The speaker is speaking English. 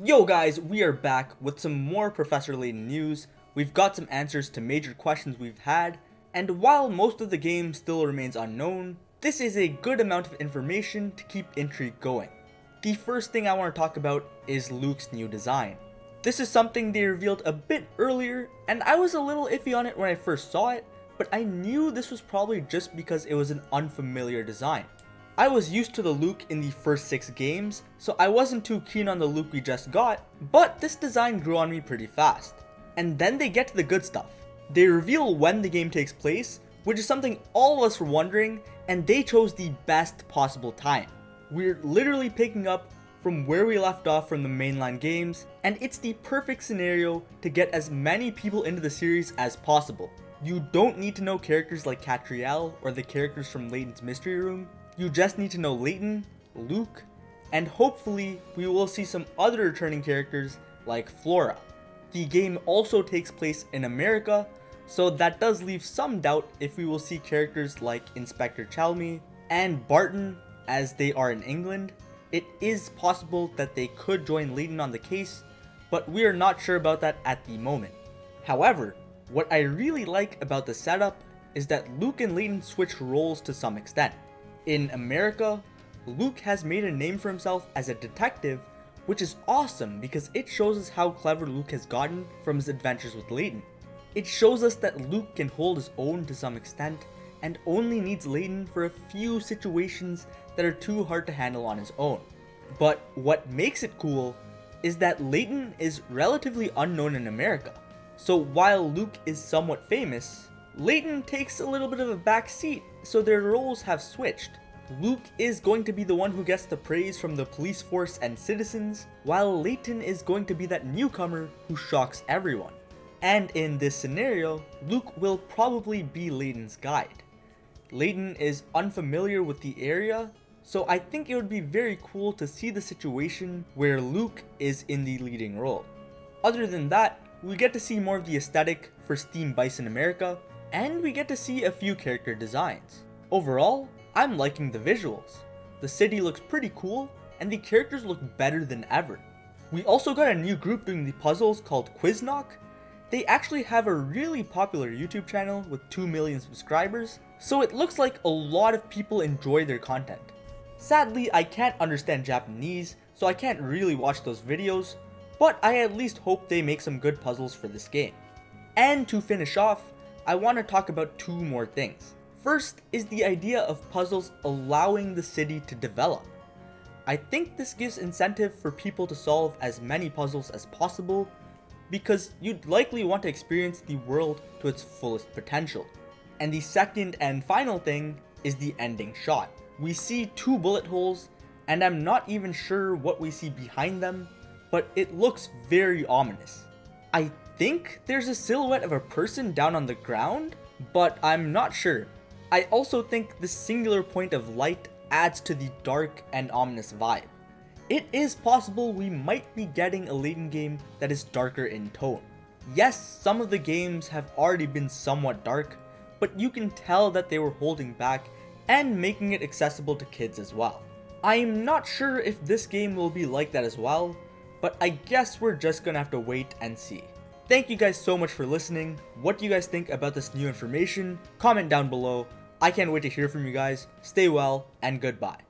Yo guys, we are back with some more Professor Layton news. We've got some answers to major questions we've had, and while most of the game still remains unknown, this is a good amount of information to keep intrigue going. The first thing I want to talk about is Luke's new design. This is something they revealed a bit earlier, and I was a little iffy on it when I first saw it, but I knew this was probably just because it was an unfamiliar design. I was used to the Luke in the first 6 games, so I wasn't too keen on the Luke we just got, but this design grew on me pretty fast. And then they get to the good stuff. They reveal when the game takes place, which is something all of us were wondering, and they chose the best possible time. We're literally picking up from where we left off from the mainline games, and it's the perfect scenario to get as many people into the series as possible. You don't need to know characters like Catriel or the characters from Layton's Mystery Room. You just need to know Layton, Luke, and hopefully we will see some other returning characters like Flora. The game also takes place in America, so that does leave some doubt if we will see characters like Inspector Chalmey and Barton as they are in England. It is possible that they could join Layton on the case, but we are not sure about that at the moment. However, what I really like about the setup is that Luke and Layton switch roles to some extent. In America, Luke has made a name for himself as a detective, which is awesome because it shows us how clever Luke has gotten from his adventures with Layton. It shows us that Luke can hold his own to some extent and only needs Layton for a few situations that are too hard to handle on his own. But what makes it cool is that Layton is relatively unknown in America. So while Luke is somewhat famous, Layton takes a little bit of a back seat, so their roles have switched. Luke is going to be the one who gets the praise from the police force and citizens, while Layton is going to be that newcomer who shocks everyone. And in this scenario, Luke will probably be Layton's guide. Layton is unfamiliar with the area, so I think it would be very cool to see the situation where Luke is in the leading role. Other than that, we get to see more of the aesthetic for Steam Bison America, and we get to see a few character designs. Overall, I'm liking the visuals. The city looks pretty cool, and the characters look better than ever. We also got a new group doing the puzzles called Quiznok. They actually have a really popular YouTube channel with 2 million subscribers, so it looks like a lot of people enjoy their content. Sadly, I can't understand Japanese, so I can't really watch those videos, but I at least hope they make some good puzzles for this game. And to finish off, I want to talk about 2 more things. First is the idea of puzzles allowing the city to develop. I think this gives incentive for people to solve as many puzzles as possible, because you'd likely want to experience the world to its fullest potential. And the second and final thing is the ending shot. We see 2 bullet holes, and I'm not even sure what we see behind them, but it looks very ominous. I think there's a silhouette of a person down on the ground, but I'm not sure. I also think the singular point of light adds to the dark and ominous vibe. It is possible we might be getting a Layton game that is darker in tone. Yes, some of the games have already been somewhat dark, but you can tell that they were holding back and making it accessible to kids as well. I'm not sure if this game will be like that as well, but I guess we're just gonna have to wait and see. Thank you guys so much for listening. What do you guys think about this new information? Comment down below. I can't wait to hear from you guys. Stay well, and goodbye.